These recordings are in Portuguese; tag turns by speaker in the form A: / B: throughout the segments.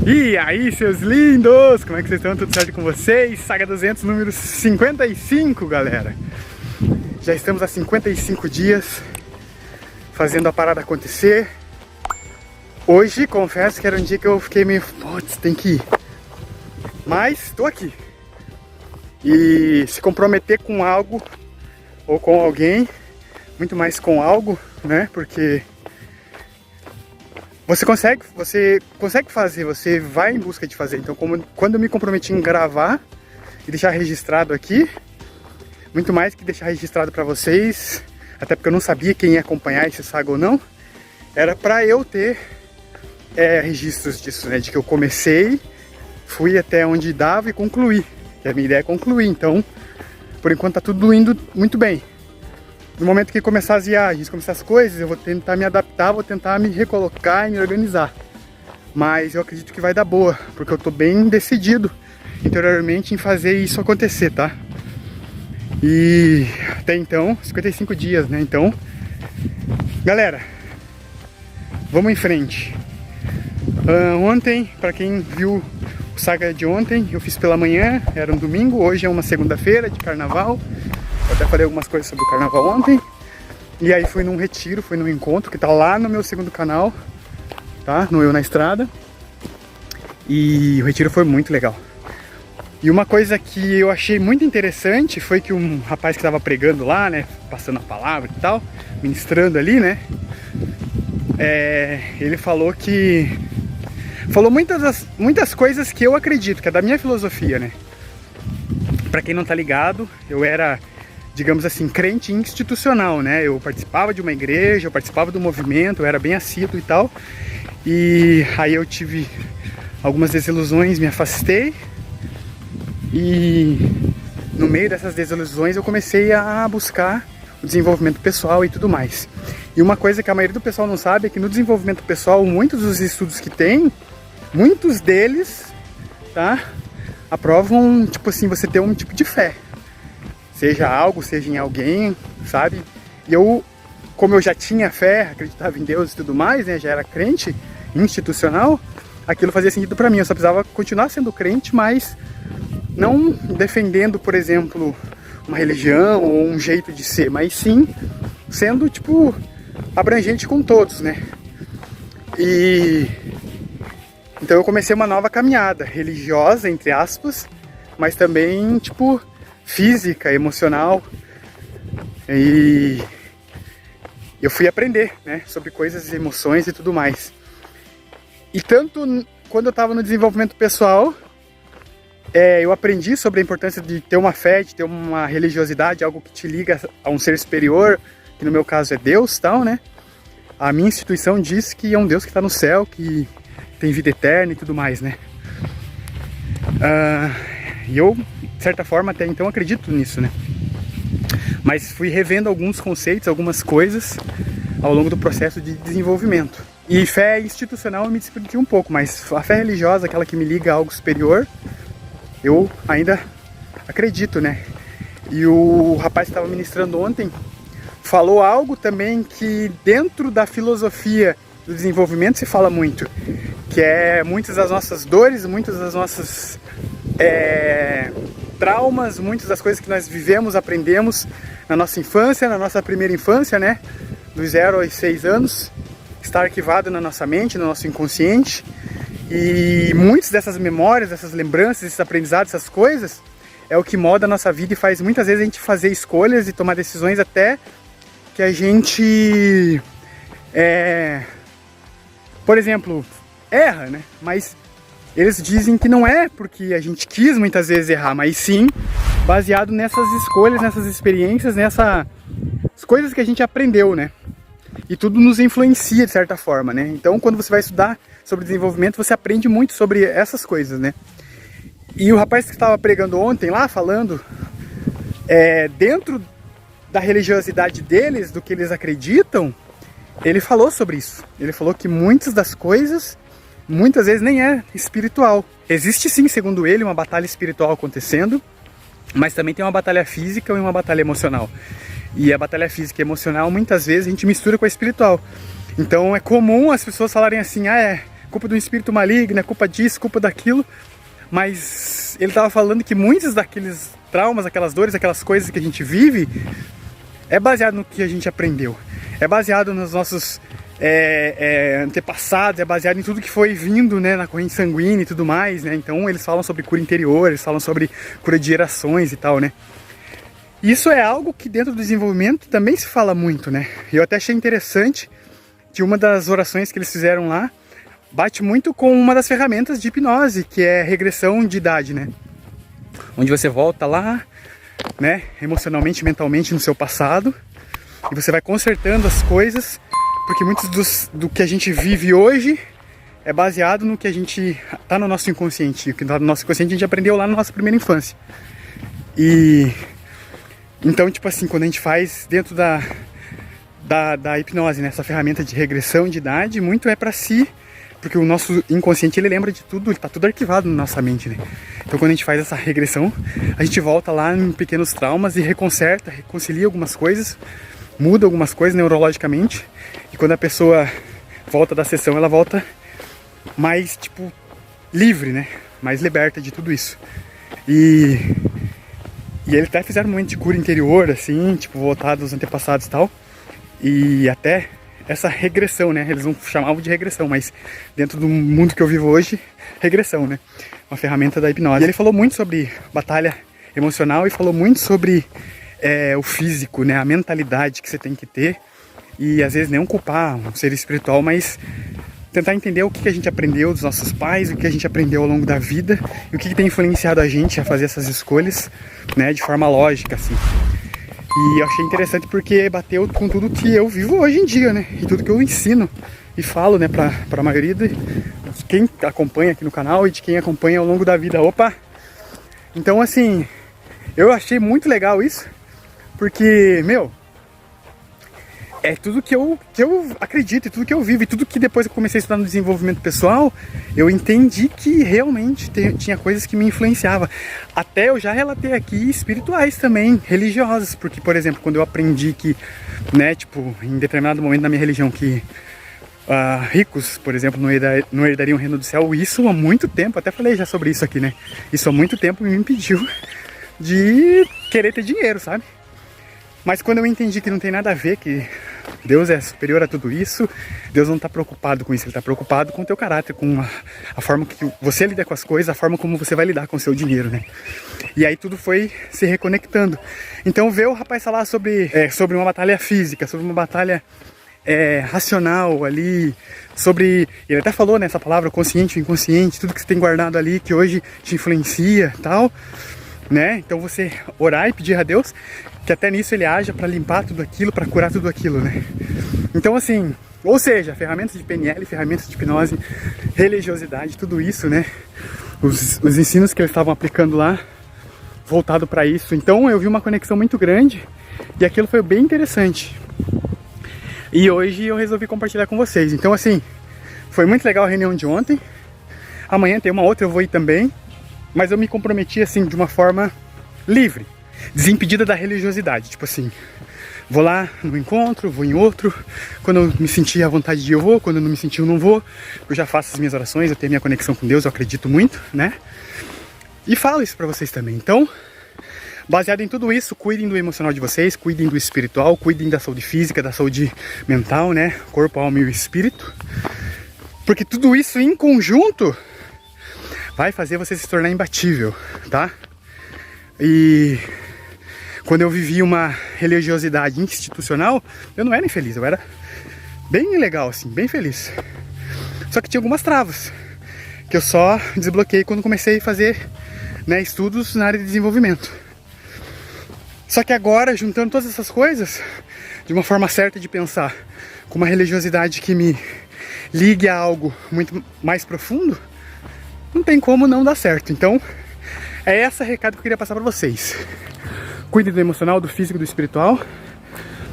A: E aí, seus lindos, como é que vocês estão? Tudo certo com vocês? Saga 200, número 55, galera. Já estamos há 55 dias fazendo a parada acontecer. Hoje, confesso que era um dia que eu fiquei meio... Putz, tem que ir. Mas, tô aqui. E se comprometer com algo ou com alguém, muito mais com algo, né? Porque... Você consegue fazer, você vai em busca de fazer. Então, quando eu me comprometi em gravar e deixar registrado aqui, muito mais que deixar registrado para vocês, até porque eu não sabia quem ia acompanhar esse saga ou não, era para eu ter registros disso, né? De que eu comecei, fui até onde dava e concluí. Que a minha ideia é concluir. Então, por enquanto tá tudo indo muito bem. No momento que começar as viagens, começar as coisas, eu vou tentar me adaptar, vou tentar me recolocar e me organizar. Mas eu acredito que vai dar boa, porque eu tô bem decidido interiormente em fazer isso acontecer, tá? E até então, 55 dias, né? Então, galera, vamos em frente. Ontem, pra quem viu o saga de ontem, eu fiz pela manhã, era um domingo, hoje é uma segunda-feira de carnaval. Eu até falei algumas coisas sobre o carnaval ontem. E aí fui num retiro, fui num encontro que tá lá no meu segundo canal, tá? No Eu na Estrada. E o retiro foi muito legal. E uma coisa que eu achei muito interessante foi que um rapaz que tava pregando lá, né? Passando a palavra e tal, ministrando ali, né? Ele falou que... Falou muitas coisas que eu acredito, que é da minha filosofia, né? Pra quem não tá ligado, eu era... digamos assim, crente institucional, né? Eu participava de uma igreja, eu participava do movimento, eu era bem assíduo e tal. E aí eu tive algumas desilusões, me afastei. E no meio dessas desilusões eu comecei a buscar o desenvolvimento pessoal e tudo mais. E uma coisa que a maioria do pessoal não sabe é que no desenvolvimento pessoal, muitos dos estudos que tem, muitos deles, tá? Aprovam, tipo assim, você ter um tipo de fé. Seja algo, seja em alguém, sabe? E eu, como eu já tinha fé, acreditava em Deus e tudo mais, né? Já era crente institucional, aquilo fazia sentido pra mim. Eu só precisava continuar sendo crente, mas não defendendo, por exemplo, uma religião ou um jeito de ser, mas sim sendo, tipo, abrangente com todos, né? E então eu comecei uma nova caminhada religiosa, entre aspas, mas também, tipo, física, emocional, e eu fui aprender, né, sobre coisas, emoções e tudo mais. E tanto quando eu estava no desenvolvimento pessoal, eu aprendi sobre a importância de ter uma fé, de ter uma religiosidade, algo que te liga a um ser superior, que no meu caso é Deus, tal, né? A minha instituição diz que é um Deus que está no céu, que tem vida eterna e tudo mais, né? E eu, de certa forma, até então acredito nisso, né? Mas fui revendo alguns conceitos, algumas coisas ao longo do processo de desenvolvimento. E fé institucional eu me desprendia um pouco, mas a fé religiosa, aquela que me liga a algo superior, eu ainda acredito, né? E o rapaz que estava ministrando ontem falou algo também que dentro da filosofia do desenvolvimento se fala muito, que é muitas das nossas dores, muitas das nossas... traumas, muitas das coisas que nós vivemos, aprendemos na nossa infância, na nossa primeira infância, né? Dos 0 aos 6 anos, está arquivado na nossa mente, no nosso inconsciente. E muitas dessas memórias, dessas lembranças, esses aprendizados, essas coisas, é o que molda a nossa vida e faz muitas vezes a gente fazer escolhas e tomar decisões até que a gente, por exemplo, erra, né? Mas eles dizem que não é porque a gente quis muitas vezes errar, mas sim baseado nessas escolhas, nessas experiências, nessas coisas que a gente aprendeu, né? E tudo nos influencia de certa forma, né? Então, quando você vai estudar sobre desenvolvimento, você aprende muito sobre essas coisas, né? E o rapaz que estava pregando ontem lá, falando, dentro da religiosidade deles, do que eles acreditam, ele falou sobre isso. Ele falou que muitas das coisas... muitas vezes nem é espiritual. Existe sim, segundo ele, uma batalha espiritual acontecendo, mas também tem uma batalha física e uma batalha emocional. E a batalha física e emocional, muitas vezes, a gente mistura com a espiritual. Então é comum as pessoas falarem assim, culpa do espírito maligno, é culpa disso, culpa daquilo. Mas ele estava falando que muitos daqueles traumas, aquelas dores, aquelas coisas que a gente vive, é baseado no que a gente aprendeu. É baseado nos nossos antepassados, é baseado em tudo que foi vindo, né, na corrente sanguínea e tudo mais, né? Então eles falam sobre cura interior, eles falam sobre cura de gerações e tal, né? Isso é algo que dentro do desenvolvimento também se fala muito, né? Eu até achei interessante que uma das orações que eles fizeram lá bate muito com uma das ferramentas de hipnose, que é regressão de idade, né? Onde você volta lá, né, emocionalmente, mentalmente no seu passado, e você vai consertando as coisas, porque muitos do que a gente vive hoje é baseado no que a gente tá no nosso inconsciente. O que tá no nosso inconsciente a gente aprendeu lá na nossa primeira infância. E então, tipo assim, quando a gente faz dentro da hipnose, né, essa ferramenta de regressão de idade, muito é para si, porque o nosso inconsciente, ele lembra de tudo, ele tá tudo arquivado na nossa mente, né? Então quando a gente faz essa regressão, a gente volta lá em pequenos traumas e reconserta, reconcilia algumas coisas, muda algumas coisas neurologicamente, e quando a pessoa volta da sessão, ela volta mais, tipo, livre, né? Mais liberta de tudo isso. E eles até fizeram um momento de cura interior, assim, tipo, voltado aos antepassados e tal, e até essa regressão, né? Eles não chamavam de regressão, mas dentro do mundo que eu vivo hoje, regressão, né? Uma ferramenta da hipnose. E ele falou muito sobre batalha emocional e falou muito sobre o físico, né? A mentalidade que você tem que ter. E às vezes não culpar um ser espiritual, mas tentar entender o que a gente aprendeu dos nossos pais, o que a gente aprendeu ao longo da vida e o que tem influenciado a gente a fazer essas escolhas, né? De forma lógica, assim. E eu achei interessante porque bateu com tudo que eu vivo hoje em dia, né? E tudo que eu ensino e falo, né, pra maioria de quem acompanha aqui no canal e de quem acompanha ao longo da vida. Opa! Então, assim, eu achei muito legal isso, porque, meu, é tudo que eu acredito, e tudo que eu vivo, e tudo que depois eu comecei a estudar no desenvolvimento pessoal, eu entendi que realmente tinha coisas que me influenciavam. Até eu já relatei aqui espirituais também, religiosas, porque, por exemplo, quando eu aprendi que, né, tipo, em determinado momento da minha religião, que ricos, por exemplo, não herdariam o reino do céu, isso há muito tempo, até falei já sobre isso aqui, né, isso há muito tempo me impediu de querer ter dinheiro, sabe? Mas quando eu entendi que não tem nada a ver, que Deus é superior a tudo isso, Deus não está preocupado com isso, Ele está preocupado com o teu caráter, com a forma que você lida com as coisas, a forma como você vai lidar com o seu dinheiro, né? E aí tudo foi se reconectando. Então ver o rapaz falar sobre uma batalha física, sobre uma batalha racional ali, sobre... Ele até falou nessa palavra, consciente, inconsciente, tudo que você tem guardado ali, que hoje te influencia e tal, né? Então você orar e pedir a Deus que até nisso ele haja para limpar tudo aquilo, para curar tudo aquilo, né? Então, assim, ou seja, ferramentas de PNL, ferramentas de hipnose, religiosidade, tudo isso, né? Os ensinos que eles estavam aplicando lá, voltado para isso. Então eu vi uma conexão muito grande e aquilo foi bem interessante. E hoje eu resolvi compartilhar com vocês. Então, assim, foi muito legal a reunião de ontem. Amanhã tem uma outra, eu vou ir também. Mas eu me comprometi, assim, de uma forma livre, desimpedida da religiosidade. Tipo assim, vou lá no encontro, vou em outro. Quando eu me sentir à vontade de ir, eu vou. Quando eu não me sentir, eu não vou. Eu já faço as minhas orações, eu tenho minha conexão com Deus, eu acredito muito, né? E falo isso pra vocês também. Então, baseado em tudo isso, cuidem do emocional de vocês, cuidem do espiritual, cuidem da saúde física, da saúde mental, né? Corpo, alma e o espírito. Porque tudo isso em conjunto vai fazer você se tornar imbatível, tá? E quando eu vivi uma religiosidade institucional, eu não era infeliz, eu era bem legal, assim, bem feliz. Só que tinha algumas travas, que eu só desbloqueei quando comecei a fazer, né, estudos na área de desenvolvimento. Só que agora, juntando todas essas coisas, de uma forma certa de pensar, com uma religiosidade que me ligue a algo muito mais profundo, não tem como não dar certo. Então, é esse recado que eu queria passar pra vocês. Cuide do emocional, do físico, do espiritual.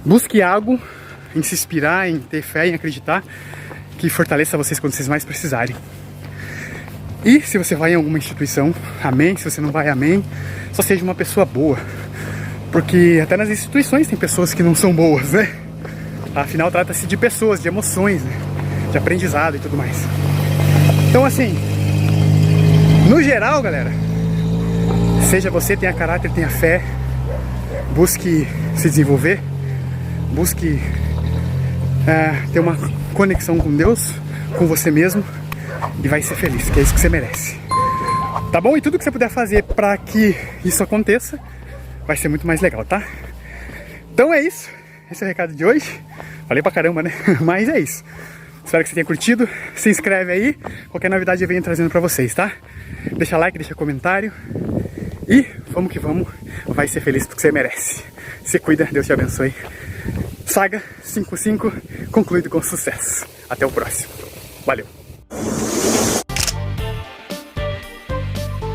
A: Busque algo em se inspirar, em ter fé, em acreditar, que fortaleça vocês quando vocês mais precisarem. E se você vai em alguma instituição, amém. Se você não vai, amém. Só seja uma pessoa boa. Porque até nas instituições tem pessoas que não são boas, né? Afinal, trata-se de pessoas, de emoções, né? De aprendizado e tudo mais. Então assim, no geral, galera, seja você, tenha caráter, tenha fé, busque se desenvolver, busque ter uma conexão com Deus, com você mesmo, e vai ser feliz, que é isso que você merece. Tá bom? E tudo que você puder fazer para que isso aconteça, vai ser muito mais legal, tá? Então é isso. Esse é o recado de hoje. Falei pra caramba, né? Mas é isso. Espero que você tenha curtido. Se inscreve aí. Qualquer novidade eu venho trazendo pra vocês, tá? Deixa like, deixa comentário. E vamos que vamos. Vai ser feliz porque você merece. Se cuida, Deus te abençoe. Saga 55 concluído com sucesso. Até o próximo. Valeu!